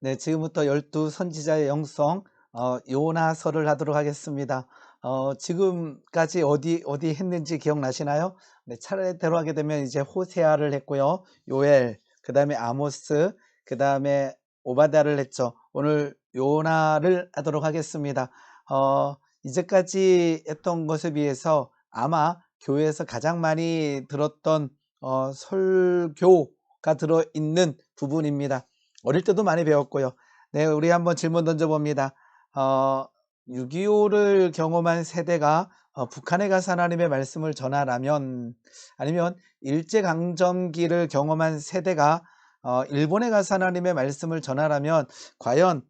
네, 지금부터 12 선지자의 영성, 요나서를 하도록 하겠습니다. 지금까지 어디 했는지 기억나시나요? 네, 차례대로 하게 되면 이제 호세아를 했고요. 요엘, 그 다음에 아모스, 그 다음에 오바댜를 했죠. 오늘 요나를 하도록 하겠습니다. 이제까지 했던 것에 비해서 아마 교회에서 가장 많이 들었던 설교가 들어있는 부분입니다. 어릴 때도 많이 배웠고요. 네, 우리 한번 질문 던져봅니다. 6.25를 경험한 세대가 북한에 가서 하나님의 말씀을 전하라면, 아니면 일제강점기를 경험한 세대가 일본에 가서 하나님의 말씀을 전하라면 과연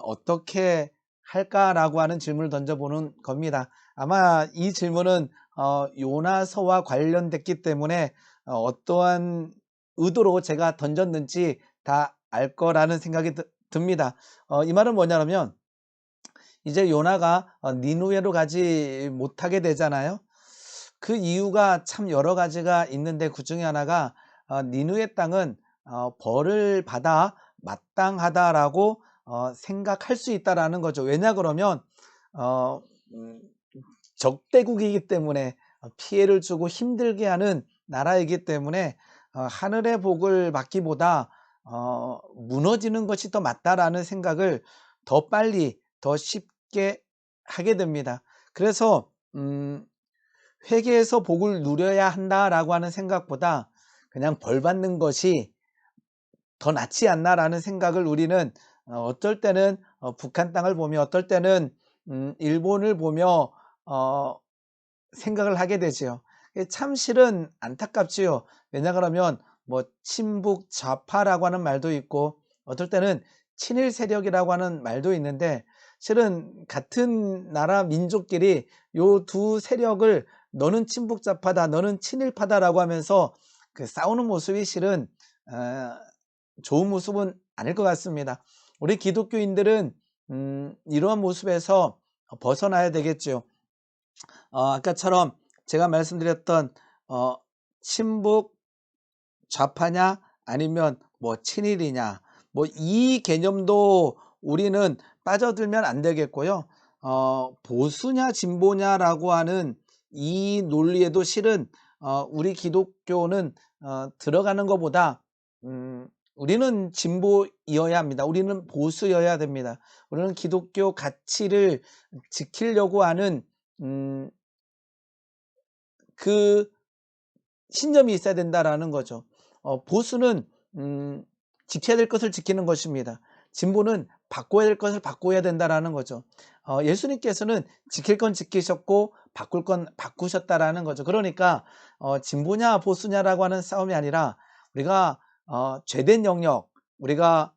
어떻게 할까라고 하는 질문을 던져보는 겁니다. 아마 이 질문은 요나서와 관련됐기 때문에 어떠한 의도로 제가 던졌는지 다 알 거라는 생각이 듭니다. 이 말은 뭐냐면 이제 요나가 니누에로 가지 못하게 되잖아요. 그 이유가 참 여러 가지가 있는데 그 중에 하나가 니누의 땅은 벌을 받아 마땅하다라고 생각할 수 있다라는 거죠. 왜냐 그러면 적대국이기 때문에 피해를 주고 힘들게 하는 나라이기 때문에 하늘의 복을 받기보다 무너지는 것이 더 맞다라는 생각을 더 빨리 더 쉽게 하게 됩니다. 그래서 회개해서 복을 누려야 한다라고 하는 생각보다 그냥 벌 받는 것이 더 낫지 않나라는 생각을 우리는 어떨 때는 북한 땅을 보며 어떨 때는 일본을 보며 생각을 하게 되지요. 참 실은 안타깝지요. 왜냐 그러면 뭐 친북 좌파라고 하는 말도 있고 어떨 때는 친일 세력이라고 하는 말도 있는데 실은 같은 나라 민족끼리 요 두 세력을 너는 친북 좌파다, 너는 친일파다라고 하면서 그 싸우는 모습이 실은 좋은 모습은 아닐 것 같습니다. 우리 기독교인들은 이러한 모습에서 벗어나야 되겠죠. 아까처럼 제가 말씀드렸던 친북 좌파냐 아니면 뭐 친일이냐 뭐 이 개념도 우리는 빠져들면 안 되겠고요. 보수냐 진보냐라고 하는 이 논리에도 실은 우리 기독교는 들어가는 것보다 우리는 진보이어야 합니다. 우리는 보수여야 됩니다. 우리는 기독교 가치를 지키려고 하는 그 신념이 있어야 된다라는 거죠. 보수는 지켜야 될 것을 지키는 것입니다. 진보는 바꿔야 될 것을 바꿔야 된다라는 거죠. 예수님께서는 지킬 건 지키셨고 바꿀 건 바꾸셨다라는 거죠. 그러니까 진보냐 보수냐라고 하는 싸움이 아니라 우리가 죄된 영역, 우리가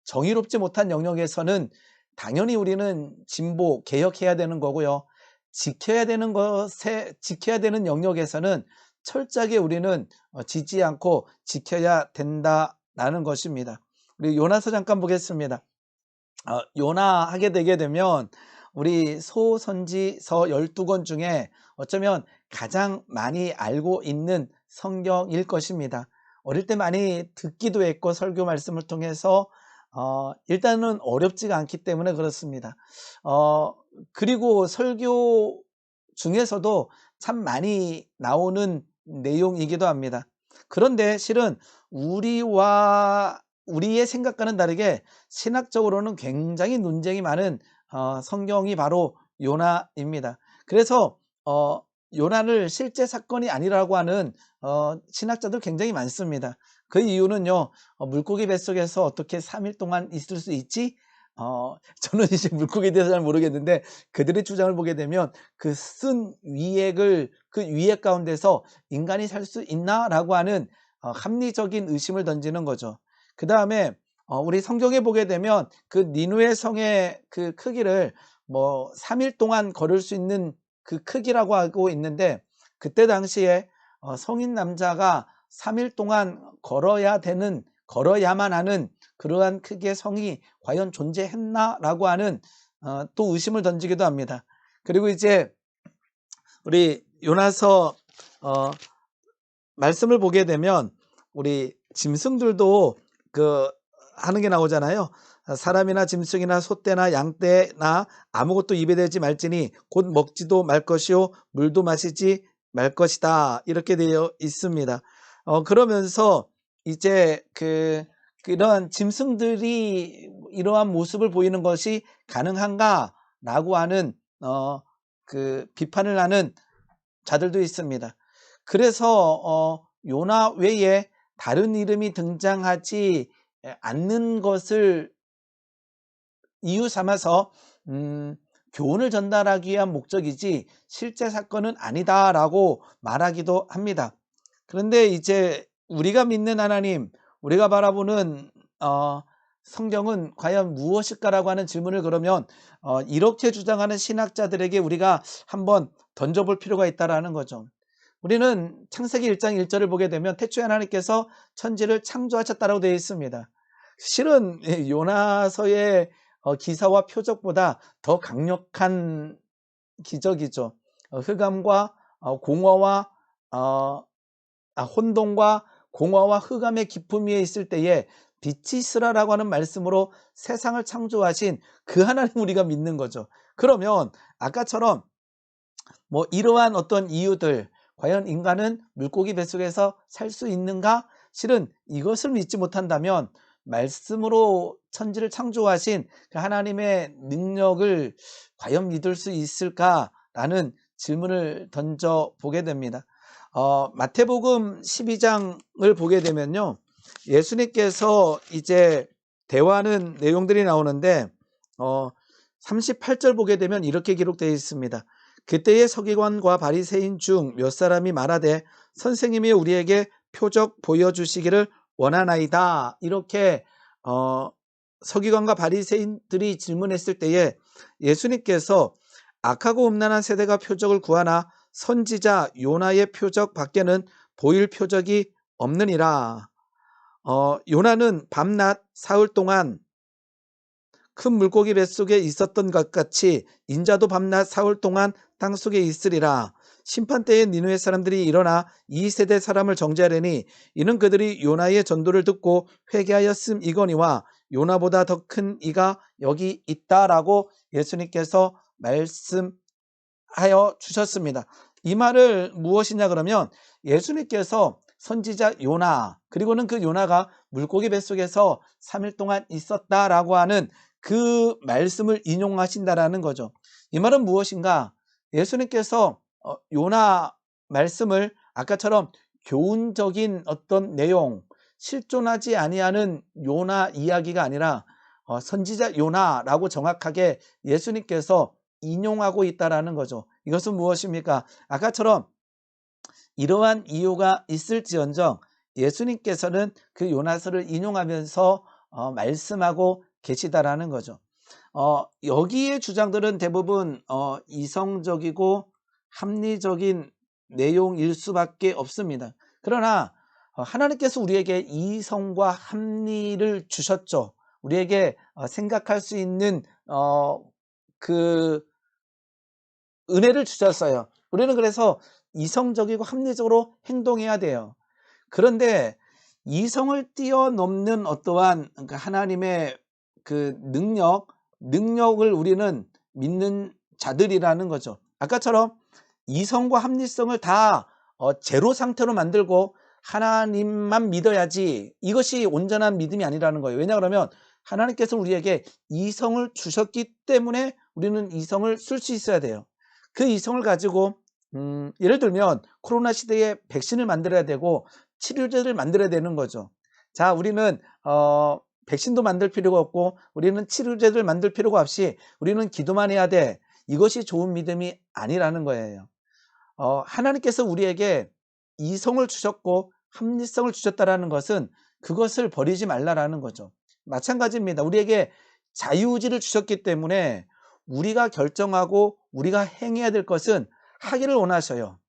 정의롭지 못한 영역에서는 당연히 우리는 진보 개혁해야 되는 거고요. 지켜야 되는 영역에서는 철저하게 우리는 지지 않고 지켜야 된다라는 것입니다. 우리 요나서 잠깐 보겠습니다. 요나 하게 되게 되면 우리 소선지서 12권 중에 어쩌면 가장 많이 알고 있는 성경일 것입니다. 어릴 때 많이 듣기도 했고 설교 말씀을 통해서 일단은 어렵지가 않기 때문에 그렇습니다. 그리고 설교 중에서도 참 많이 나오는 내용이기도 합니다. 그런데 실은 우리의 생각과는 다르게 신학적으로는 굉장히 논쟁이 많은 성경이 바로 요나입니다. 그래서 요나를 실제 사건이 아니라고 하는 신학자들 굉장히 많습니다. 그 이유는요, 물고기 뱃속에서 어떻게 3일 동안 있을 수 있지? 저는 이제 물고기에 대해서 잘 모르겠는데 그들의 주장을 보게 되면 그 쓴 위액을 그 위액 가운데서 인간이 살 수 있나라고 하는 합리적인 의심을 던지는 거죠. 그 다음에 우리 성경에 보게 되면 그 니누의 성의 그 크기를 뭐 3일 동안 걸을 수 있는 그 크기라고 하고 있는데 그때 당시에 성인 남자가 3일 동안 걸어야만 하는 그러한 크기의 성이 과연 존재했나라고 하는 또 의심을 던지기도 합니다. 그리고 이제 우리 요나서 말씀을 보게 되면 우리 짐승들도 그 하는 게 나오잖아요. 사람이나 짐승이나 소떼나 양떼나 아무것도 입에 대지 말지니 곧 먹지도 말 것이요 물도 마시지 말 것이다. 이렇게 되어 있습니다. 그러면서 이제 그런 짐승들이 이러한 모습을 보이는 것이 가능한가라고 하는 비판을 하는 자들도 있습니다. 그래서 요나 외에 다른 이름이 등장하지 않는 것을 이유 삼아서 교훈을 전달하기 위한 목적이지 실제 사건은 아니다라고 말하기도 합니다. 그런데 이제 우리가 믿는 하나님, 우리가 바라보는 성경은 과연 무엇일까라고 하는 질문을 그러면 이렇게 주장하는 신학자들에게 우리가 한번 던져볼 필요가 있다라는 거죠. 우리는 창세기 1장 1절을 보게 되면 태초에 하나님께서 천지를 창조하셨다라고 되어 있습니다. 실은 요나서의 기사와 표적보다 더 강력한 기적이죠. 흑암과 공허와 혼돈과 공허와 흑암의 깊음 위에 있을 때에 빛이 있으라라고 하는 말씀으로 세상을 창조하신 그 하나님 우리가 믿는 거죠. 그러면 아까처럼 뭐 이러한 어떤 이유들, 과연 인간은 물고기 뱃속에서 살 수 있는가? 실은 이것을 믿지 못한다면 말씀으로 천지를 창조하신 그 하나님의 능력을 과연 믿을 수 있을까라는 질문을 던져보게 됩니다. 마태복음 12장을 보게 되면요. 예수님께서 이제 대화하는 내용들이 나오는데 38절 보게 되면 이렇게 기록되어 있습니다. 그때의 서기관과 바리새인 중 몇 사람이 말하되 선생님이 우리에게 표적 보여주시기를 원하나이다. 이렇게 서기관과 바리새인들이 질문했을 때에 예수님께서 악하고 음란한 세대가 표적을 구하나 선지자 요나의 표적 밖에는 보일 표적이 없느니라. 요나는 밤낮 사흘 동안 큰 물고기 뱃속에 있었던 것 같이 인자도 밤낮 사흘 동안 땅속에 있으리라. 심판때에 니느웨 사람들이 일어나 이 세대 사람을 정죄하려니 이는 그들이 요나의 전도를 듣고 회개하였음이거니와 요나보다 더 큰 이가 여기 있다라고 예수님께서 말씀하여 주셨습니다. 이 말을 무엇이냐 그러면 예수님께서 선지자 요나 그리고는 그 요나가 물고기 뱃속에서 3일 동안 있었다라고 하는 그 말씀을 인용하신다라는 거죠. 이 말은 무엇인가? 예수님께서 요나 말씀을 아까처럼 교훈적인 어떤 내용, 실존하지 아니하는 요나 이야기가 아니라 선지자 요나라고 정확하게 예수님께서 인용하고 있다라는 거죠. 이것은 무엇입니까? 아까처럼 이러한 이유가 있을지언정 예수님께서는 그 요나서를 인용하면서 말씀하고 계시다라는 거죠. 여기에 주장들은 대부분 이성적이고 합리적인 내용일 수밖에 없습니다. 그러나 하나님께서 우리에게 이성과 합리를 주셨죠. 우리에게 생각할 수 있는 그 은혜를 주셨어요. 우리는 그래서 이성적이고 합리적으로 행동해야 돼요. 그런데 이성을 뛰어넘는 어떠한 하나님의 그 능력을 우리는 믿는 자들이라는 거죠. 아까처럼 이성과 합리성을 다 제로 상태로 만들고 하나님만 믿어야지 이것이 온전한 믿음이 아니라는 거예요. 왜냐 그러면 하나님께서 우리에게 이성을 주셨기 때문에 우리는 이성을 쓸 수 있어야 돼요. 그 이성을 가지고 예를 들면 코로나 시대에 백신을 만들어야 되고 치료제를 만들어야 되는 거죠. 자, 우리는 백신도 만들 필요가 없고 우리는 치료제를 만들 필요가 없이 우리는 기도만 해야 돼. 이것이 좋은 믿음이 아니라는 거예요. 하나님께서 우리에게 이성을 주셨고 합리성을 주셨다라는 것은 그것을 버리지 말라라는 거죠. 마찬가지입니다. 우리에게 자유의지를 주셨기 때문에 우리가 결정하고 우리가 행해야 될 것은 하기를 원하셔요.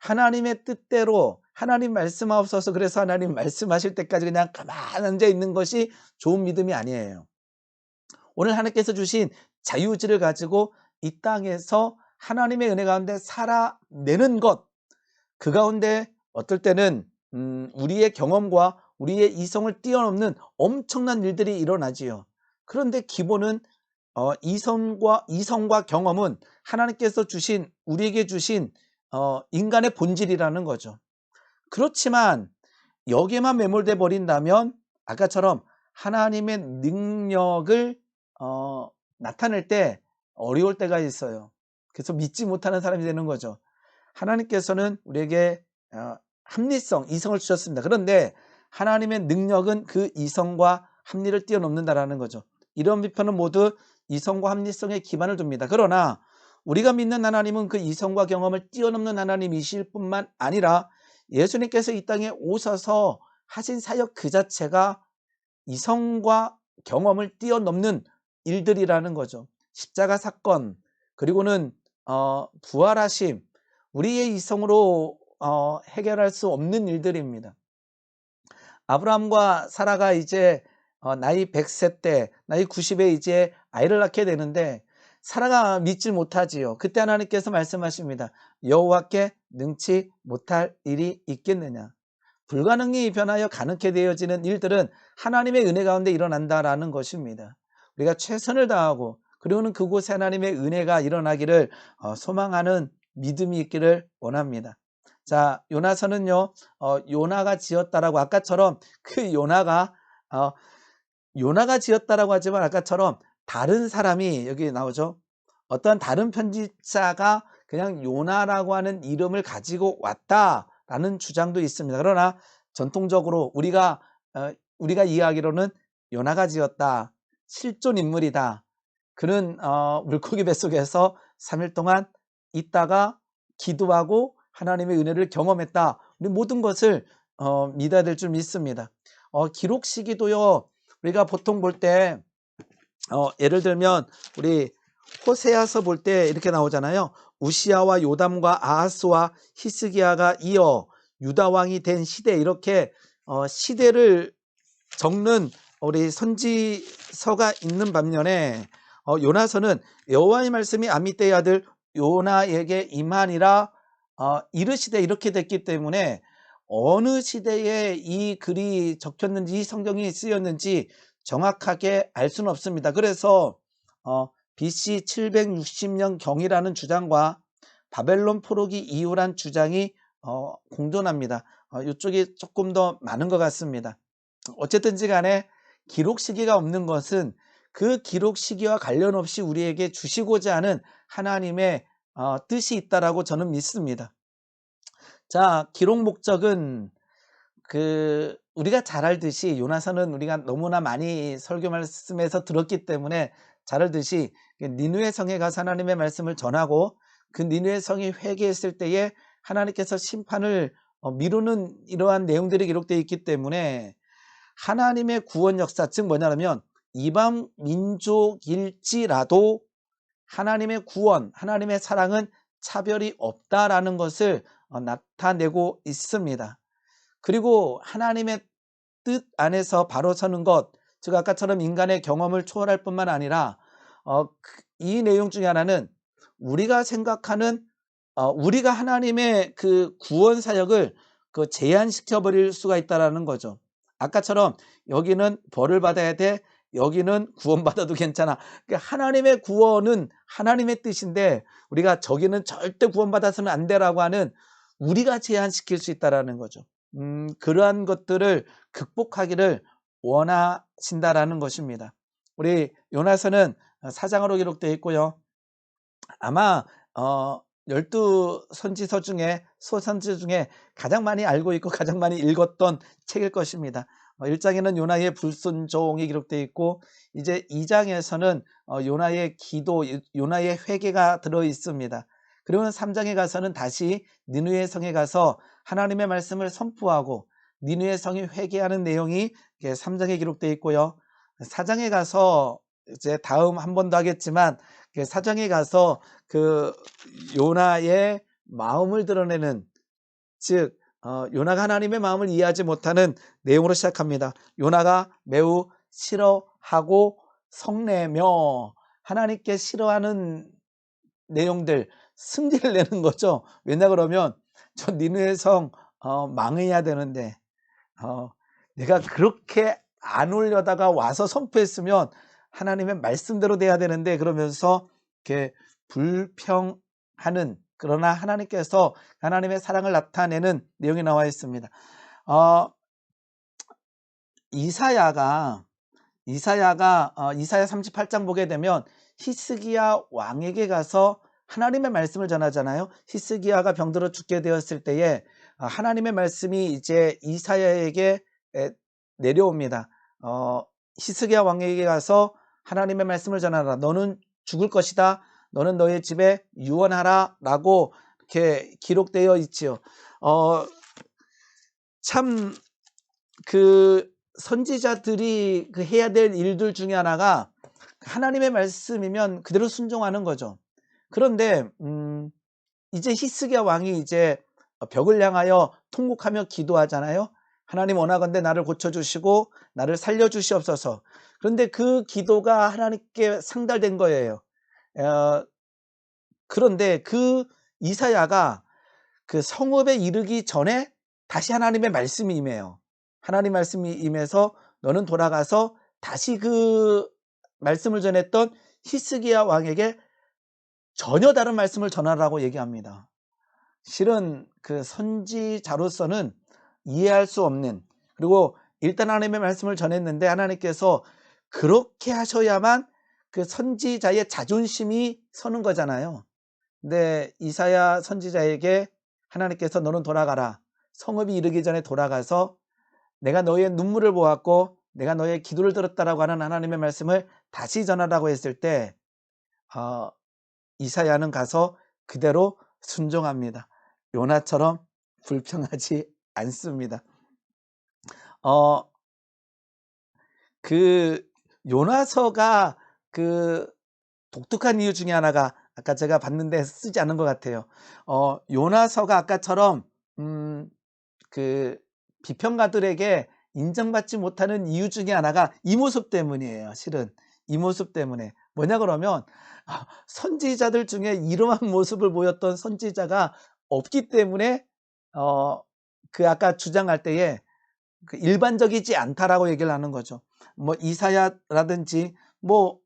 하나님의 뜻대로 하나님 말씀하옵소서 그래서 하나님 말씀하실 때까지 그냥 가만히 앉아 있는 것이 좋은 믿음이 아니에요. 오늘 하나님께서 주신 자유의지를 가지고 이 땅에서 하나님의 은혜 가운데 살아내는 것, 그 가운데 어떨 때는 우리의 경험과 우리의 이성을 뛰어넘는 엄청난 일들이 일어나지요. 그런데 기본은 이성과 경험은 하나님께서 주신 우리에게 주신 인간의 본질이라는 거죠. 그렇지만 여기에만 매몰돼 버린다면 아까처럼 하나님의 능력을 나타낼 때 어려울 때가 있어요. 그래서 믿지 못하는 사람이 되는 거죠. 하나님께서는 우리에게 합리성, 이성을 주셨습니다. 그런데 하나님의 능력은 그 이성과 합리를 뛰어넘는다라는 거죠. 이런 비판은 모두 이성과 합리성에 기반을 둡니다. 그러나 우리가 믿는 하나님은 그 이성과 경험을 뛰어넘는 하나님이실 뿐만 아니라 예수님께서 이 땅에 오셔서 하신 사역 그 자체가 이성과 경험을 뛰어넘는 일들이라는 거죠. 십자가 사건, 그리고는 부활하심, 우리의 이성으로 해결할 수 없는 일들입니다. 아브라함과 사라가 이제 나이 100세 때, 나이 90에 이제 아이를 낳게 되는데 사라가 믿지 못하지요. 그때 하나님께서 말씀하십니다. 여호와께 능치 못할 일이 있겠느냐. 불가능이 변하여 가능케 되어지는 일들은 하나님의 은혜 가운데 일어난다라는 것입니다. 우리가 최선을 다하고 그리고는 그곳에 하나님의 은혜가 일어나기를 소망하는 믿음이 있기를 원합니다. 자, 요나서는요, 요나가 지었다라고 아까처럼 그 요나가 지었다라고 하지만 아까처럼 다른 사람이 여기 나오죠. 어떤 다른 편집자가 그냥 요나라고 하는 이름을 가지고 왔다라는 주장도 있습니다. 그러나 전통적으로 우리가 이해하기로는 요나가 지었다, 실존 인물이다. 그는 물고기 뱃속에서 3일 동안 있다가 기도하고 하나님의 은혜를 경험했다. 우리 모든 것을 믿어야 될 줄 믿습니다. 기록 시기도요. 우리가 보통 볼 때 예를 들면 우리 호세아서 볼 때 이렇게 나오잖아요. 우시아와 요담과 아하스와 히스기야가 이어 유다 왕이 된 시대, 이렇게 시대를 적는 우리 선지서가 있는 반면에 요나서는 여호와의 말씀이 아미떼의 아들 요나에게 임하니라 이르시되 이렇게 됐기 때문에 어느 시대에 이 글이 적혔는지 이 성경이 쓰였는지 정확하게 알 수는 없습니다. 그래서 BC 760년 경이라는 주장과 바벨론 포로기 이후란 주장이 공존합니다. 이쪽이 조금 더 많은 것 같습니다. 어쨌든지 간에 기록 시기가 없는 것은 그 기록 시기와 관련 없이 우리에게 주시고자 하는 하나님의 뜻이 있다라고 저는 믿습니다. 자, 기록 목적은 우리가 잘 알듯이 요나서는 우리가 너무나 많이 설교 말씀에서 들었기 때문에 잘 알듯이 니느웨 성에 가서 하나님의 말씀을 전하고 그 니느웨 성이 회개했을 때에 하나님께서 심판을 미루는 이러한 내용들이 기록되어 있기 때문에 하나님의 구원 역사, 즉 뭐냐면 이방 민족일지라도 하나님의 구원, 하나님의 사랑은 차별이 없다라는 것을 나타내고 있습니다. 그리고 하나님의 뜻 안에서 바로 서는 것, 즉 아까처럼 인간의 경험을 초월할 뿐만 아니라 이 내용 중에 하나는 우리가 생각하는 우리가 하나님의 그 구원 사역을 제한시켜 버릴 수가 있다라는 거죠. 아까처럼 여기는 벌을 받아야 돼, 여기는 구원받아도 괜찮아. 그러니까 하나님의 구원은 하나님의 뜻인데 우리가 저기는 절대 구원받아서는 안 되라고 하는 우리가 제한시킬 수 있다라는 거죠. 그러한 것들을 극복하기를 원하신다라는 것입니다. 우리 요나서는 사장으로 기록되어 있고요. 아마 12선지서 중에 소선지 중에 가장 많이 알고 있고 가장 많이 읽었던 책일 것입니다. 1장에는 요나의 불순종이 기록되어 있고 이제 2장에서는 요나의 기도, 요나의 회개가 들어 있습니다. 그리고 3장에 가서는 다시 니느웨 성에 가서 하나님의 말씀을 선포하고 니느웨 성이 회개하는 내용이 3장에 기록되어 있고요. 4장에 가서 이제 다음 한 번 더 하겠지만 4장에 가서 요나의 마음을 드러내는, 즉 요나가 하나님의 마음을 이해하지 못하는 내용으로 시작합니다. 요나가 매우 싫어하고 성내며 하나님께 싫어하는 내용들, 승질을 내는 거죠. 왜냐 그러면 저 니느웨 성 망해야 되는데 내가 그렇게 안 오려다가 와서 선포했으면 하나님의 말씀대로 돼야 되는데 그러면서 이렇게 불평하는, 그러나 하나님께서 하나님의 사랑을 나타내는 내용이 나와 있습니다. 이사야가 이사야 38장 보게 되면 히스기야 왕에게 가서 하나님의 말씀을 전하잖아요. 히스기야가 병들어 죽게 되었을 때에 하나님의 말씀이 이제 이사야에게 내려옵니다. 히스기야 왕에게 가서 하나님의 말씀을 전하라. 너는 죽을 것이다. 너는 너의 집에 유언하라 라고 이렇게 기록되어 있지요. 참 그 선지자들이 그 해야 될 일들 중에 하나가 하나님의 말씀이면 그대로 순종하는 거죠. 그런데 이제 히스기야 왕이 이제 벽을 향하여 통곡하며 기도하잖아요. 하나님 원하건대 나를 고쳐주시고 나를 살려주시옵소서. 그런데 그 기도가 하나님께 상달된 거예요. 그런데 그 이사야가 그 성읍에 이르기 전에 다시 하나님의 말씀이 임해요. 하나님 말씀이 임해서 너는 돌아가서 다시 그 말씀을 전했던 히스기야 왕에게 전혀 다른 말씀을 전하라고 얘기합니다. 실은 그 선지자로서는 이해할 수 없는, 그리고 일단 하나님의 말씀을 전했는데 하나님께서 그렇게 하셔야만 그 선지자의 자존심이 서는 거잖아요. 근데 이사야 선지자에게 하나님께서 너는 돌아가라. 성읍이 이르기 전에 돌아가서 내가 너의 눈물을 보았고 내가 너의 기도를 들었다라고 하는 하나님의 말씀을 다시 전하라고 했을 때 이사야는 가서 그대로 순종합니다. 요나처럼 불평하지 않습니다. 그 요나서가 그 독특한 이유 중에 하나가 아까 제가 봤는데 쓰지 않은 것 같아요. 요나서가 아까처럼 그 비평가들에게 인정받지 못하는 이유 중에 하나가 이 모습 때문이에요. 실은 이 모습 때문에. 뭐냐 그러면 선지자들 중에 이러한 모습을 보였던 선지자가 없기 때문에 그 아까 주장할 때에 그 일반적이지 않다라고 얘기를 하는 거죠. 뭐 이사야라든지 뭐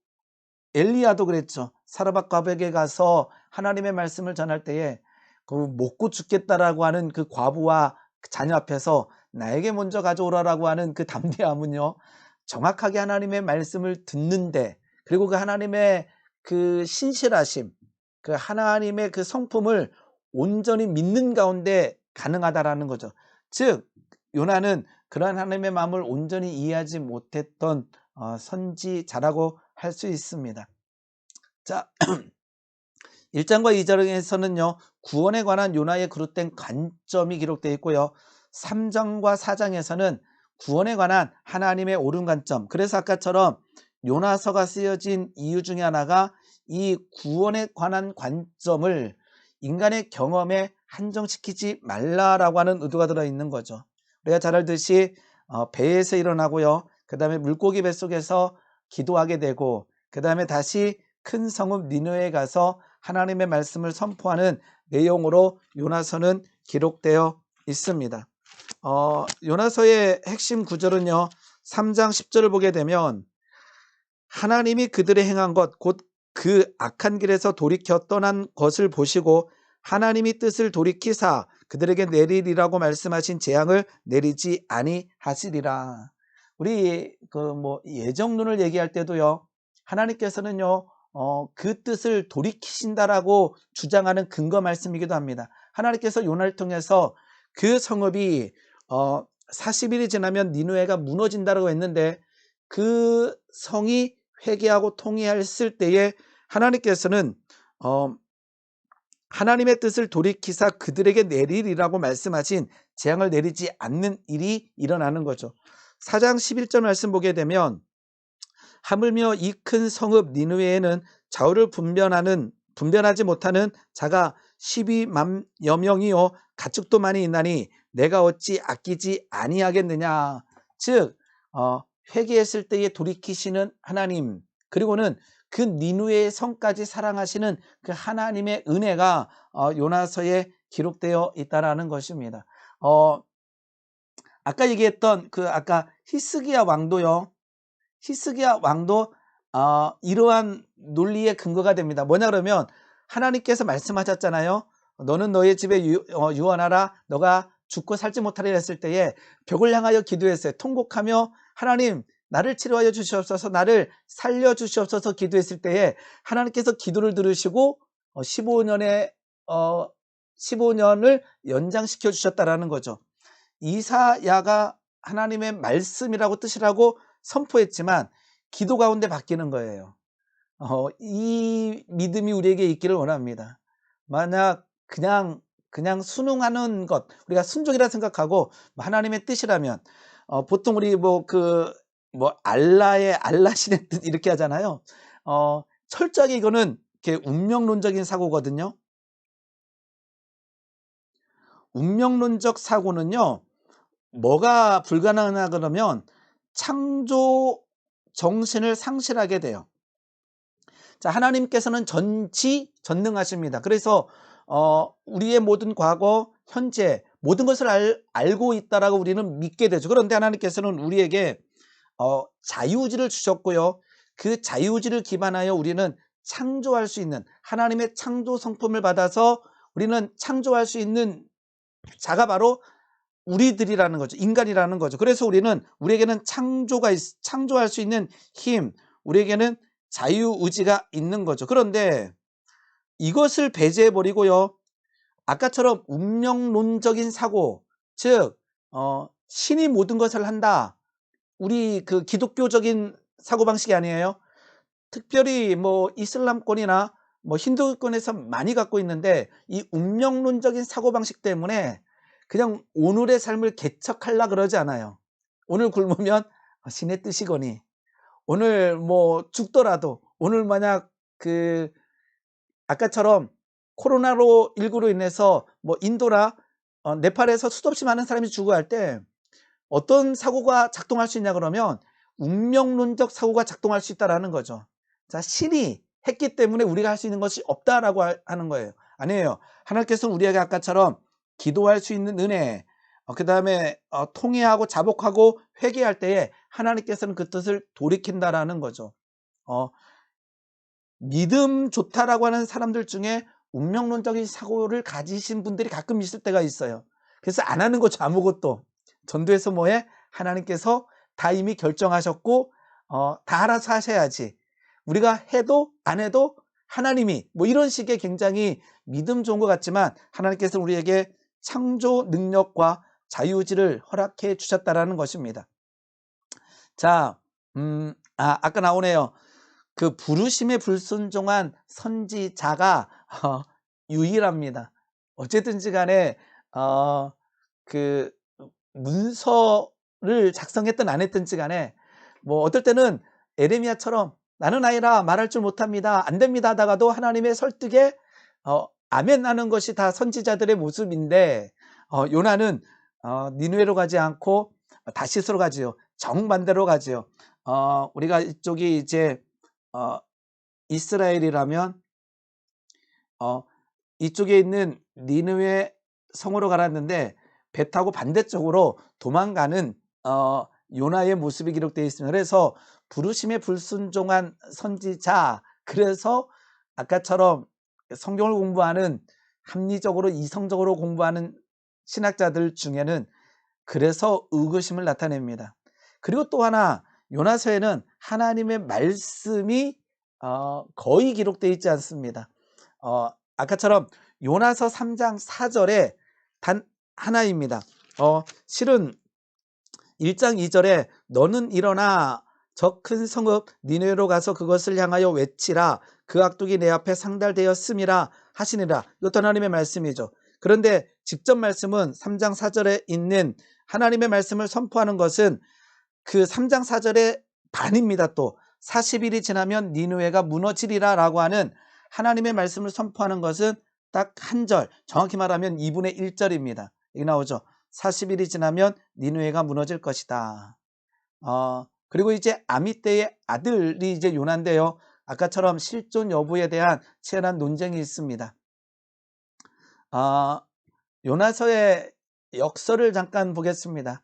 엘리야도 그랬죠. 사르밧 과부에게 가서 하나님의 말씀을 전할 때에 그 먹고 죽겠다라고 하는 그 과부와 자녀 앞에서 나에게 먼저 가져오라라고 하는 그 담대함은요, 정확하게 하나님의 말씀을 듣는데, 그리고 그 하나님의 그 신실하심, 그 하나님의 그 성품을 온전히 믿는 가운데 가능하다라는 거죠. 즉 요나는 그러한 하나님의 마음을 온전히 이해하지 못했던 선지자라고 할 수 있습니다. 자, 1장과 2장에서는요 구원에 관한 요나의 그릇된 관점이 기록되어 있고요, 3장과 4장에서는 구원에 관한 하나님의 옳은 관점, 그래서 아까처럼 요나서가 쓰여진 이유 중에 하나가 이 구원에 관한 관점을 인간의 경험에 한정시키지 말라라고 하는 의도가 들어있는 거죠. 우리가 잘 알듯이 배에서 일어나고요, 그 다음에 물고기 뱃속에서 기도하게 되고, 그 다음에 다시 큰 성읍 니느웨에 가서 하나님의 말씀을 선포하는 내용으로 요나서는 기록되어 있습니다. 요나서의 핵심 구절은요 3장 10절을 보게 되면 하나님이 그들의 행한 것 곧 그 악한 길에서 돌이켜 떠난 것을 보시고 하나님이 뜻을 돌이키사 그들에게 내리리라고 말씀하신 재앙을 내리지 아니하시리라. 우리 그 뭐 예정론을 얘기할 때도요 하나님께서는요 그 뜻을 돌이키신다라고 주장하는 근거 말씀이기도 합니다. 하나님께서 요나를 통해서 그 성읍이 40일이 지나면 니느웨가 무너진다라고 했는데 그 성이 회개하고 통회했을 때에 하나님께서는 하나님의 뜻을 돌이키사 그들에게 내리리라고 말씀하신 재앙을 내리지 않는 일이 일어나는 거죠. 4장 11절 말씀 보게 되면 하물며 이 큰 성읍 니느웨에는 좌우를 분별하지 못하는 자가 12만여 명이요 가축도 많이 있나니 내가 어찌 아끼지 아니하겠느냐. 즉 회개했을 때에 돌이키시는 하나님, 그리고는 그 니느웨의 성까지 사랑하시는 그 하나님의 은혜가 요나서에 기록되어 있다라는 것입니다. 아까 얘기했던 그 아까 히스기야 왕도요. 히스기야 왕도 이러한 논리의 근거가 됩니다. 뭐냐 그러면 하나님께서 말씀하셨잖아요. 너는 너의 집에 유언하라. 너가 죽고 살지 못하리라 했을 때에 벽을 향하여 기도했어요. 통곡하며 하나님 나를 치료하여 주시옵소서, 나를 살려 주시옵소서 기도했을 때에 하나님께서 기도를 들으시고 15년을 연장시켜 주셨다라는 거죠. 이사야가 하나님의 말씀이라고 뜻이라고 선포했지만 기도 가운데 바뀌는 거예요. 이 믿음이 우리에게 있기를 원합니다. 만약 그냥 순응하는 것, 우리가 순종이라 생각하고 하나님의 뜻이라면 보통 우리 알라의 알라신의 뜻 이렇게 하잖아요. 철저하게 이거는 이렇게 운명론적인 사고거든요. 운명론적 사고는요, 뭐가 불가능하냐 그러면 창조 정신을 상실하게 돼요. 자, 하나님께서는 전지전능하십니다. 그래서 우리의 모든 과거, 현재 모든 것을 알고 있다라고 우리는 믿게 되죠. 그런데 하나님께서는 우리에게 자유의지를 주셨고요. 그 자유의지를 기반하여 우리는 창조할 수 있는 하나님의 창조 성품을 받아서 우리는 창조할 수 있는 자가 바로 우리들이라는 거죠. 인간이라는 거죠. 그래서 우리에게는 창조할 수 있는 힘, 우리에게는 자유의지가 있는 거죠. 그런데 이것을 배제해버리고요. 아까처럼 운명론적인 사고, 즉 신이 모든 것을 한다. 우리 그 기독교적인 사고방식이 아니에요. 특별히 이슬람권이나 힌두권에서 많이 갖고 있는데 이 운명론적인 사고방식 때문에 그냥 오늘의 삶을 개척하려 그러지 않아요. 오늘 굶으면 신의 뜻이거니, 오늘 죽더라도, 오늘 만약 아까처럼 코로나로 19로 인해서 인도나 네팔에서 수도 없이 많은 사람이 죽어 할 때 어떤 사고가 작동할 수 있냐 그러면 운명론적 사고가 작동할 수 있다라는 거죠. 자, 신이 했기 때문에 우리가 할 수 있는 것이 없다라고 하는 거예요. 아니에요. 하나님께서는 우리에게 아까처럼 기도할 수 있는 은혜, 그 다음에 통회하고 자복하고 회개할 때에 하나님께서는 그 뜻을 돌이킨다라는 거죠. 믿음 좋다라고 하는 사람들 중에 운명론적인 사고를 가지신 분들이 가끔 있을 때가 있어요. 그래서 안 하는 거죠. 아무것도. 전도에서 뭐해? 하나님께서 다 이미 결정하셨고 다 알아서 하셔야지. 우리가 해도 안 해도 하나님이 이런 식의 굉장히 믿음 좋은 것 같지만 하나님께서 우리에게 창조 능력과 자유의지를 허락해 주셨다라는 것입니다. 자, 아까 나오네요. 그 부르심에 불순종한 선지자가 유일합니다. 어쨌든지 간에 그 문서를 작성했든 안 했든지 간에 어떨 때는 에레미야처럼 나는 아니라 말할 줄 못합니다, 안 됩니다 하다가도 하나님의 설득에 아멘 하는 것이 다 선지자들의 모습인데 요나는 니느웨로 가지 않고 다시스로 가지요. 정반대로 가지요. 우리가 이쪽이 이제 이스라엘이라면 이쪽에 있는 니느웨 성으로 가라는데 배 타고 반대쪽으로 도망가는 요나의 모습이 기록되어 있습니다. 그래서 부르심에 불순종한 선지자, 그래서 아까처럼 성경을 공부하는 합리적으로 이성적으로 공부하는 신학자들 중에는 그래서 의구심을 나타냅니다. 그리고 또 하나, 요나서에는 하나님의 말씀이 거의 기록되어 있지 않습니다. 아까처럼 요나서 3장 4절에 단 하나입니다. 실은 1장 2절에 너는 일어나 저 큰 성읍 니느웨로 가서 그것을 향하여 외치라, 그 악독이 내 앞에 상달되었음이라 하시니라. 이것도 하나님의 말씀이죠. 그런데 직접 말씀은 3장 4절에 있는 하나님의 말씀을 선포하는 것은 그 3장 4절의 반입니다. 또 40일이 지나면 니느웨가 무너지리라 라고 하는 하나님의 말씀을 선포하는 것은 딱 한 절, 정확히 말하면 2분의 1절입니다. 여기 나오죠. 40일이 지나면 니느웨가 무너질 것이다. 그리고 이제 아미떼의 아들이 이제 요나인데요. 아까처럼 실존 여부에 대한 치열한 논쟁이 있습니다. 요나서의 역설을 잠깐 보겠습니다.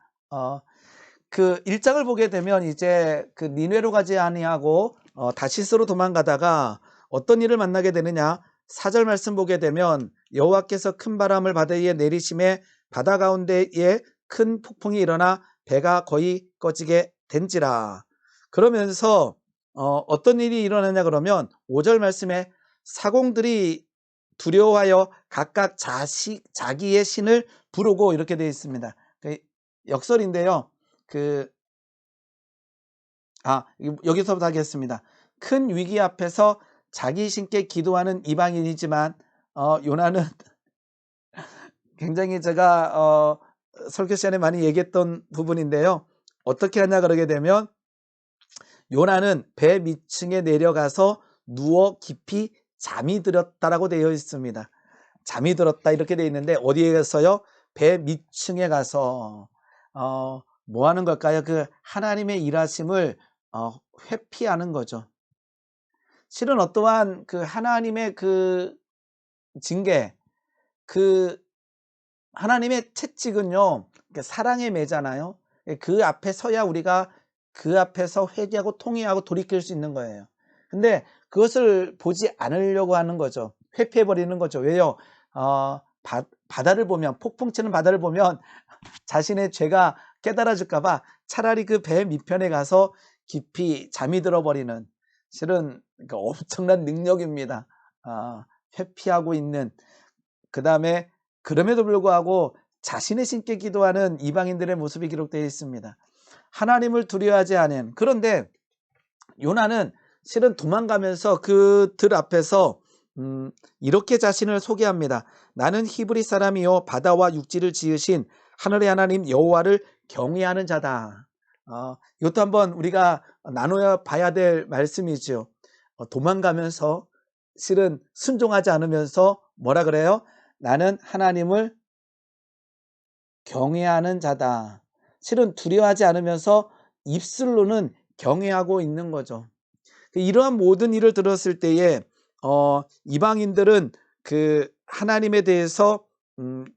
그 1장을 보게 되면 이제 그 니느웨로 가지 아니하고 다시스로 도망가다가 어떤 일을 만나게 되느냐. 4절 말씀 보게 되면 여호와께서 큰 바람을 바다에 내리심에 바다 가운데에 큰 폭풍이 일어나 배가 거의 꺼지게 된지라. 그러면서 어떤 일이 일어나냐 그러면 5절 말씀에 사공들이 두려워하여 각각 자기의 신을 부르고 이렇게 되어 있습니다. 그 역설인데요. 여기서부터 하겠습니다. 큰 위기 앞에서 자기 신께 기도하는 이방인이지만 요나는 굉장히 제가 설교 시간에 많이 얘기했던 부분인데요. 어떻게 하냐 그러게 되면 요나는 배 밑층에 내려가서 누워 깊이 잠이 들었다라고 되어 있습니다. 잠이 들었다 이렇게 되어 있는데 어디에 가서요? 배 밑층에 가서 뭐 하는 걸까요? 그 하나님의 일하심을 회피하는 거죠. 실은 어떠한 그 하나님의 그 징계, 그 하나님의 채찍은요, 사랑의 매잖아요. 그 앞에 서야 우리가 그 앞에서 회개하고 통회하고 돌이킬 수 있는 거예요. 근데 그것을 보지 않으려고 하는 거죠. 회피해버리는 거죠. 왜요? 바다를 보면, 폭풍 치는 바다를 보면 자신의 죄가 깨달아질까봐 차라리 그 배 밑편에 가서 깊이 잠이 들어버리는, 실은 엄청난 능력입니다. 회피하고 있는, 그 다음에 그럼에도 불구하고 자신의 신께 기도하는 이방인들의 모습이 기록되어 있습니다. 하나님을 두려워하지 않은. 그런데 요나는 실은 도망가면서 그들 앞에서 이렇게 자신을 소개합니다. 나는 히브리 사람이요 바다와 육지를 지으신 하늘의 하나님 여호와를 경외하는 자다. 이것도 한번 우리가 나눠야 봐야 될 말씀이죠. 도망가면서 실은 순종하지 않으면서 뭐라 그래요? 나는 하나님을 경외하는 자다. 실은 두려워하지 않으면서 입술로는 경외하고 있는 거죠. 이러한 모든 일을 들었을 때에 이방인들은 그 하나님에 대해서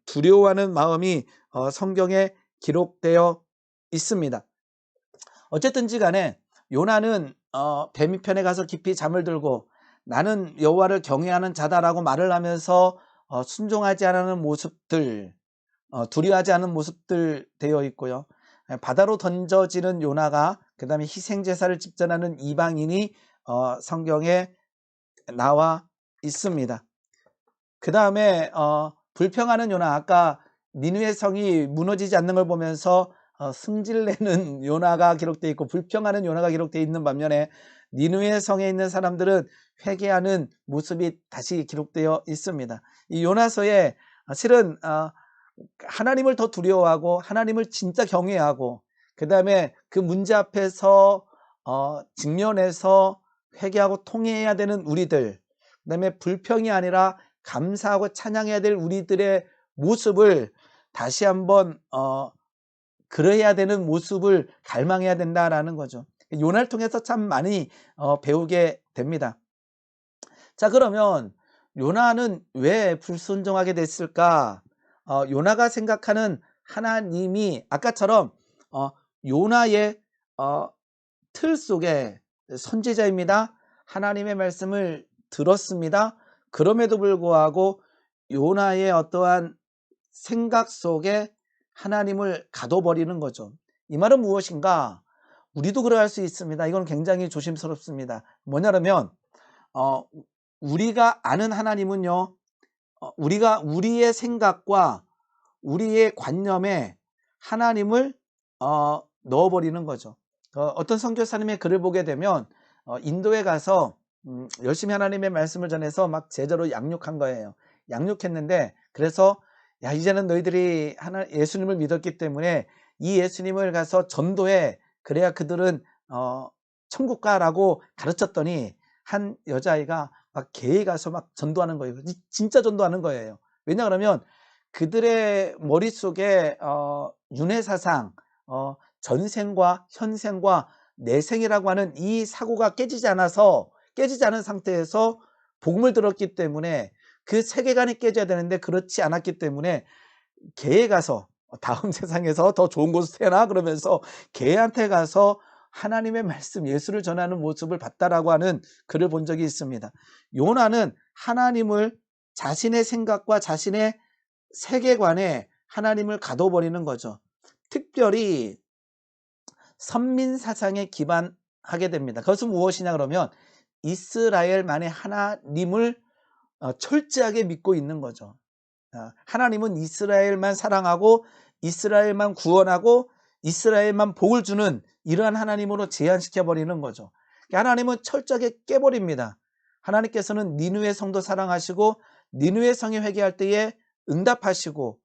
두려워하는 마음이 성경에 기록되어 있습니다. 어쨌든지 간에 요나는 배 밑편에 가서 깊이 잠을 들고 나는 여호와를 경외하는 자다라고 말을 하면서 순종하지 않는 모습들, 두려워하지 않은 모습들 되어 있고요. 바다로 던져지는 요나가, 그 다음에 희생제사를 집전하는 이방인이 성경에 나와 있습니다. 그 다음에 불평하는 요나, 아까 니느웨 성이 무너지지 않는 걸 보면서 승질내는 요나가 기록되어 있고 불평하는 요나가 기록되어 있는 반면에 니느웨 성에 있는 사람들은 회개하는 모습이 다시 기록되어 있습니다. 이 요나서에 실은 하나님을 더 두려워하고 하나님을 진짜 경외하고 그 다음에 그 문제 앞에서 직면해서 회개하고 통회해야 되는 우리들, 그 다음에 불평이 아니라 감사하고 찬양해야 될 우리들의 모습을 다시 한번 그래야 되는 모습을 갈망해야 된다라는 거죠. 요나를 통해서 참 많이 배우게 됩니다. 자, 그러면 요나는 왜 불순종하게 됐을까? 요나가 생각하는 하나님이 아까처럼 요나의 틀 속에 선지자입니다. 하나님의 말씀을 들었습니다. 그럼에도 불구하고 요나의 어떠한 생각 속에 하나님을 가둬버리는 거죠. 이 말은 무엇인가? 우리도 그러할 수 있습니다. 이건 굉장히 조심스럽습니다. 뭐냐면 우리가 아는 하나님은요, 우리가 우리의 생각과 우리의 관념에 하나님을 넣어버리는 거죠. 어떤 선교사님의 글을 보게 되면 인도에 가서 열심히 하나님의 말씀을 전해서 막 제자로 양육한 거예요. 양육했는데 그래서 야, 이제는 너희들이 예수님을 믿었기 때문에 이 예수님을 가서 전도해, 그래야 그들은 천국 가라고 가르쳤더니 한 여자아이가 막 개에 가서 막 전도하는 거예요. 진짜 전도하는 거예요. 왜냐 그러면 그들의 머릿속에 윤회사상, 전생과 현생과 내생이라고 하는 이 사고가 깨지지 않은 상태에서 복음을 들었기 때문에 그 세계관이 깨져야 되는데 그렇지 않았기 때문에 개에 가서 다음 세상에서 더 좋은 곳으로 태어나 그러면서 개한테 가서 하나님의 말씀 예수를 전하는 모습을 봤다라고 하는 글을 본 적이 있습니다. 요나는 하나님을 자신의 생각과 자신의 세계관에 하나님을 가둬버리는 거죠. 특별히 선민 사상에 기반하게 됩니다. 그것은 무엇이냐 그러면 이스라엘만의 하나님을 철저하게 믿고 있는 거죠. 하나님은 이스라엘만 사랑하고 이스라엘만 구원하고 이스라엘만 복을 주는 이러한 하나님으로 제한시켜 버리는 거죠. 하나님은 철저하게 깨버립니다. 하나님께서는 니느웨 성도 사랑하시고 니느웨 성이 회개할 때에 응답하시고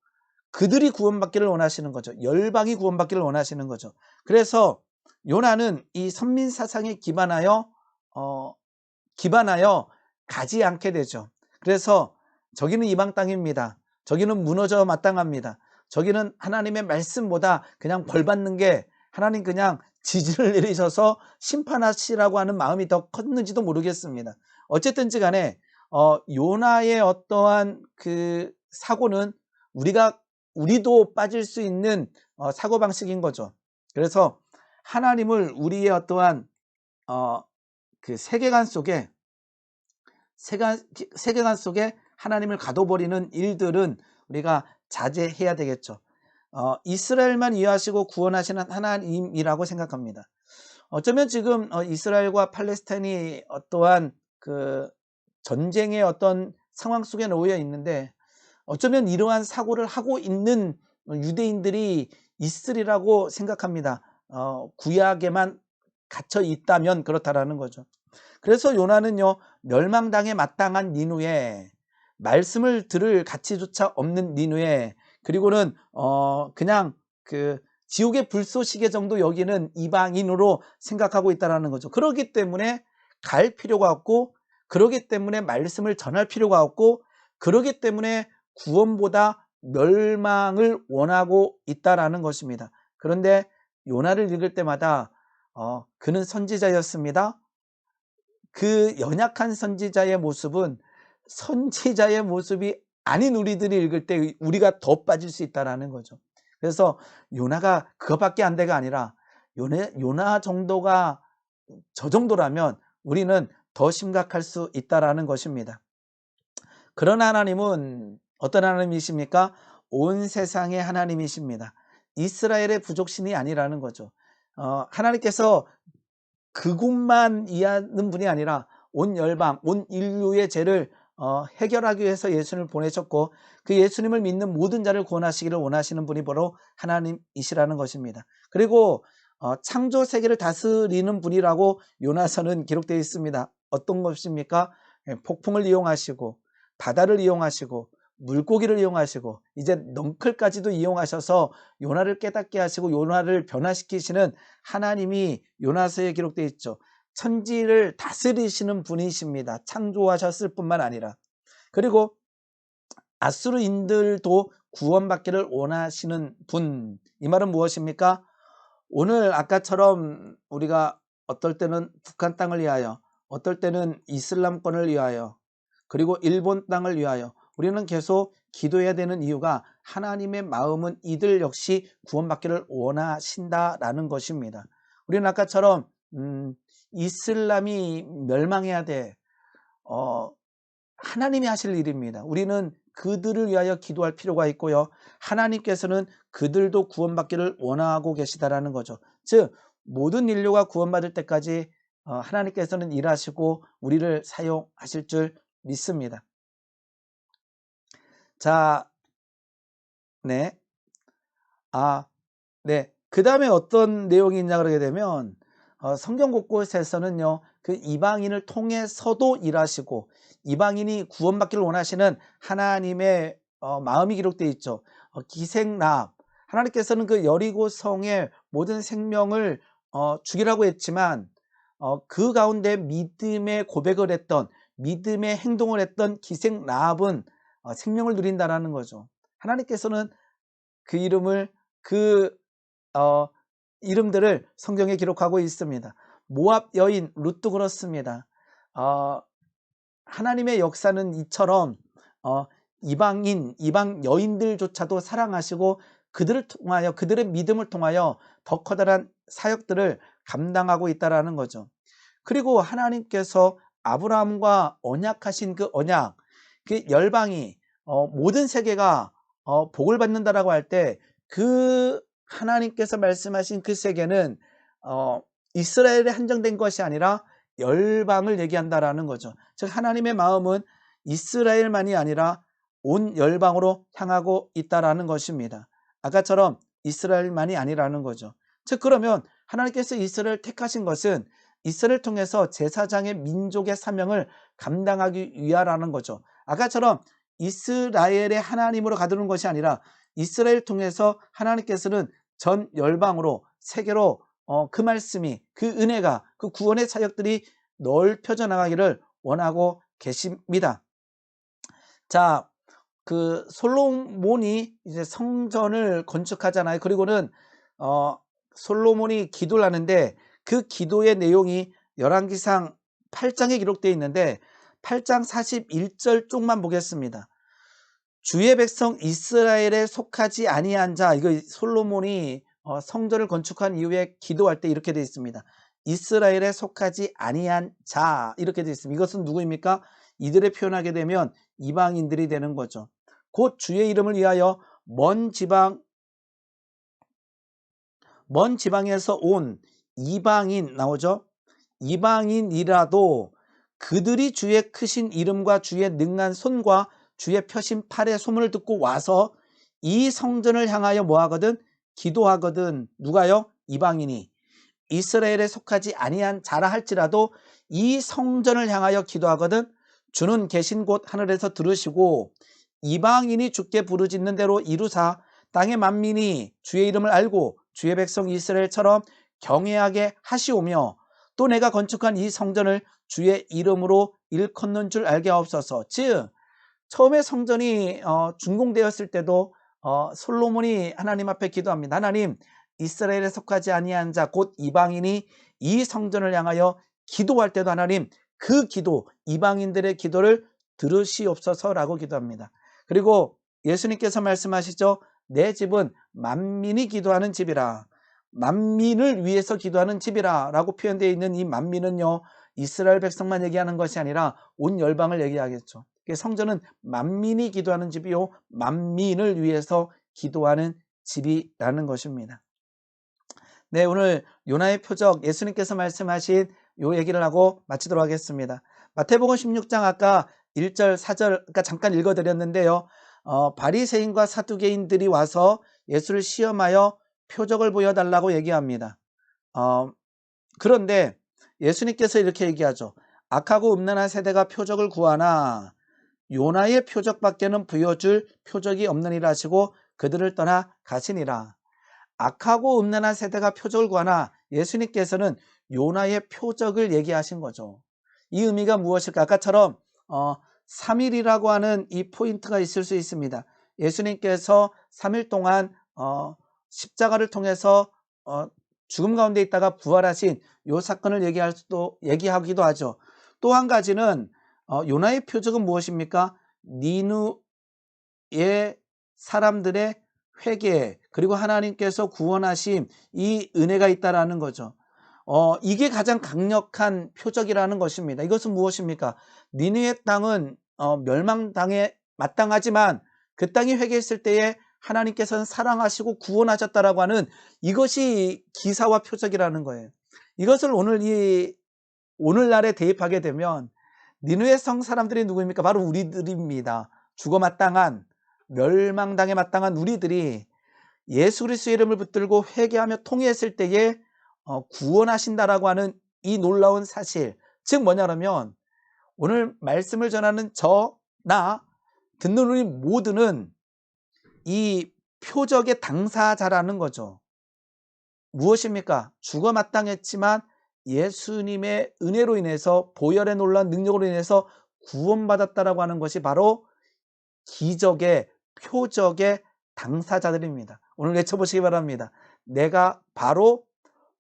그들이 구원받기를 원하시는 거죠. 열방이 구원받기를 원하시는 거죠. 그래서 요나는 이 선민 사상에 기반하여 가지 않게 되죠. 그래서 저기는 이방 땅입니다. 저기는 무너져 마땅합니다. 저기는 하나님의 말씀보다 그냥 벌 받는 게 하나님 그냥 지진을 내리셔서 심판하시라고 하는 마음이 더 컸는지도 모르겠습니다. 어쨌든지 간에 요나의 어떠한 그 사고는 우리도 빠질 수 있는 사고방식인 거죠. 그래서 하나님을 우리의 어떠한 그 세계관 속에 하나님을 가둬버리는 일들은 우리가 자제해야 되겠죠. 이스라엘만 이해하시고 구원하시는 하나님이라고 생각합니다. 어쩌면 지금 이스라엘과 팔레스타인이 어떠한 그 전쟁의 어떤 상황 속에 놓여 있는데 어쩌면 이러한 사고를 하고 있는 유대인들이 있으리라고 생각합니다. 구약에만 갇혀 있다면 그렇다라는 거죠. 그래서 요나는요, 멸망당에 마땅한 니누에, 말씀을 들을 가치조차 없는 니누에, 그리고는 그냥 그 지옥의 불쏘시개 정도 여기는 이방인으로 생각하고 있다는 거죠. 그렇기 때문에 갈 필요가 없고, 그렇기 때문에 말씀을 전할 필요가 없고, 그렇기 때문에 구원보다 멸망을 원하고 있다라는 것입니다. 그런데 요나를 읽을 때마다 그는 선지자였습니다. 그 연약한 선지자의 모습은 선지자의 모습이 아닌 우리들이 읽을 때 우리가 더 빠질 수 있다는 거죠. 그래서 요나가 그것밖에 안 돼가 아니라 요나 정도가 저 정도라면 우리는 더 심각할 수 있다는 것입니다. 그런 하나님은 어떤 하나님이십니까? 온 세상의 하나님이십니다. 이스라엘의 부족신이 아니라는 거죠. 하나님께서 그곳만 이해하는 분이 아니라 온 열방, 온 인류의 죄를 해결하기 위해서 예수님을 보내셨고 그 예수님을 믿는 모든 자를 구원하시기를 원하시는 분이 바로 하나님이시라는 것입니다. 그리고 창조 세계를 다스리는 분이라고 요나서는 기록되어 있습니다. 어떤 것입니까? 폭풍을 이용하시고 바다를 이용하시고 물고기를 이용하시고 이제 넝클까지도 이용하셔서 요나를 깨닫게 하시고 요나를 변화시키시는 하나님이 요나서에 기록되어 있죠. 천지를 다스리시는 분이십니다. 창조하셨을 뿐만 아니라. 그리고 아수르인들도 구원받기를 원하시는 분. 이 말은 무엇입니까? 오늘 아까처럼 우리가 어떨 때는 북한 땅을 위하여, 어떨 때는 이슬람권을 위하여, 그리고 일본 땅을 위하여 우리는 계속 기도해야 되는 이유가 하나님의 마음은 이들 역시 구원받기를 원하신다라는 것입니다. 우리는 아까처럼 이슬람이 멸망해야 돼. 하나님이 하실 일입니다. 우리는 그들을 위하여 기도할 필요가 있고요. 하나님께서는 그들도 구원받기를 원하고 계시다라는 거죠. 즉 모든 인류가 구원받을 때까지 하나님께서는 일하시고 우리를 사용하실 줄 믿습니다. 자, 네. 네. 그 다음에 어떤 내용이 있냐 그러게 되면 성경 곳곳에서는요, 그 이방인을 통해서도 일하시고 이방인이 구원받기를 원하시는 하나님의 마음이 기록되어 있죠. 기생납. 하나님께서는 그 여리고 성의 모든 생명을 죽이라고 했지만 그 가운데 믿음의 고백을 했던 믿음의 행동을 했던 기생납은 생명을 누린다라는 거죠. 하나님께서는 그 이름들을 성경에 기록하고 있습니다. 모압 여인 룻도 그렇습니다. 하나님의 역사는 이처럼 이방 여인들조차도 사랑하시고 그들을 통하여, 그들의 믿음을 통하여 더 커다란 사역들을 감당하고 있다라는 거죠. 그리고 하나님께서 아브라함과 언약하신 그 언약, 그 열방이 모든 세계가 복을 받는다라고 할 때 그 하나님께서 말씀하신 그 세계는 이스라엘에 한정된 것이 아니라 열방을 얘기한다라는 거죠. 즉 하나님의 마음은 이스라엘만이 아니라 온 열방으로 향하고 있다라는 것입니다. 아까처럼 이스라엘만이 아니라는 거죠. 즉 그러면 하나님께서 이스라엘을 택하신 것은 이스라엘을 통해서 제사장의 민족의 사명을 감당하기 위하라는 거죠. 아까처럼 이스라엘의 하나님으로 가두는 것이 아니라 이스라엘을 통해서 하나님께서는 전 열방으로 세계로 그 말씀이, 그 은혜가, 그 구원의 사역들이 넓혀져 나가기를 원하고 계십니다. 자, 그 솔로몬이 이제 성전을 건축하잖아요. 그리고는 솔로몬이 기도를 하는데 그 기도의 내용이 열왕기상 8장에 기록되어 있는데 8장 41절 쪽만 보겠습니다. 주의 백성 이스라엘에 속하지 아니한 자, 이거 솔로몬이 성전을 건축한 이후에 기도할 때 이렇게 되어 있습니다. 이스라엘에 속하지 아니한 자, 이렇게 되어 있습니다. 이것은 누구입니까? 이들을 표현하게 되면 이방인들이 되는 거죠. 곧 주의 이름을 위하여 먼 지방에서 온 이방인 나오죠. 이방인이라도 그들이 주의 크신 이름과 주의 능한 손과 주의 펴신 팔의 소문을 듣고 와서 이 성전을 향하여 뭐하거든? 기도하거든. 누가요? 이방인이. 이스라엘에 속하지 아니한 자라 할지라도 이 성전을 향하여 기도하거든. 주는 계신 곳 하늘에서 들으시고 이방인이 주께 부르짖는 대로 이루사 땅의 만민이 주의 이름을 알고 주의 백성 이스라엘처럼 경외하게 하시오며 또 내가 건축한 이 성전을 주의 이름으로 일컫는 줄 알게 하옵소서. 즉 처음에 성전이 준공되었을 때도 솔로몬이 하나님 앞에 기도합니다. 하나님, 이스라엘에 속하지 아니한 자 곧 이방인이 이 성전을 향하여 기도할 때도 하나님 그 기도, 이방인들의 기도를 들으시옵소서라고 기도합니다. 그리고 예수님께서 말씀하시죠. 내 집은 만민이 기도하는 집이라. 만민을 위해서 기도하는 집이라 라고 표현되어 있는 이 만민은요, 이스라엘 백성만 얘기하는 것이 아니라 온 열방을 얘기하겠죠. 성전은 만민이 기도하는 집이요, 만민을 위해서 기도하는 집이라는 것입니다. 네, 오늘 요나의 표적, 예수님께서 말씀하신 요 얘기를 하고 마치도록 하겠습니다. 마태복음 16장 아까 1절, 4절 아까 잠깐 읽어드렸는데요. 바리새인과 사두개인들이 와서 예수를 시험하여 표적을 보여달라고 얘기합니다. 그런데 예수님께서 이렇게 얘기하죠. 악하고 음란한 세대가 표적을 구하나 요나의 표적밖에는 보여줄 표적이 없느니라 하시고 그들을 떠나 가시니라. 악하고 음란한 세대가 표적을 구하나 예수님께서는 요나의 표적을 얘기하신 거죠. 이 의미가 무엇일까? 아까처럼 3일이라고 하는 이 포인트가 있을 수 있습니다. 예수님께서 3일 동안 십자가를 통해서 죽음 가운데 있다가 부활하신 이 사건을 얘기하기도 하죠. 또 한 가지는 요나의 표적은 무엇입니까? 니누의 사람들의 회개, 그리고 하나님께서 구원하심, 이 은혜가 있다라는 거죠. 이게 가장 강력한 표적이라는 것입니다. 이것은 무엇입니까? 니느의 땅은 멸망당에 마땅하지만 그 땅이 회개했을 때에 하나님께서는 사랑하시고 구원하셨다라고 하는 이것이 기사와 표적이라는 거예요. 이것을 오늘날에 대입하게 되면 니느의 성 사람들이 누구입니까? 바로 우리들입니다. 죽어 마땅한, 멸망당에 마땅한 우리들이 예수 그리스도의 이름을 붙들고 회개하며 통회했을 때에 구원하신다라고 하는 이 놀라운 사실, 즉 뭐냐면 오늘 말씀을 전하는 나 듣는 우리 모두는 이 표적의 당사자라는 거죠. 무엇입니까? 죽어 마땅했지만 예수님의 은혜로 인해서, 보혈의 놀라운 능력으로 인해서 구원받았다라고 하는 것이 바로 기적의, 표적의 당사자들입니다. 오늘 외쳐보시기 바랍니다. 내가 바로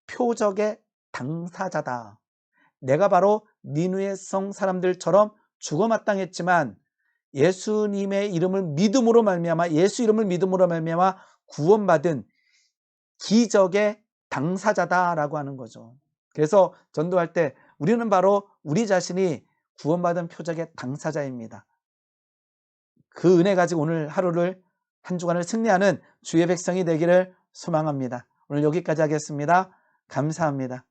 표적의 당사자다. 내가 바로 니느의 성 사람들처럼 죽어 마땅했지만 예수님의 이름을 믿음으로 말미암아, 예수 이름을 믿음으로 말미암아 구원받은 기적의 당사자다라고 하는 거죠. 그래서 전도할 때 우리는 바로 우리 자신이 구원받은 표적의 당사자입니다. 그 은혜 가지고 오늘 하루를, 한 주간을 승리하는 주의 백성이 되기를 소망합니다. 오늘 여기까지 하겠습니다. 감사합니다.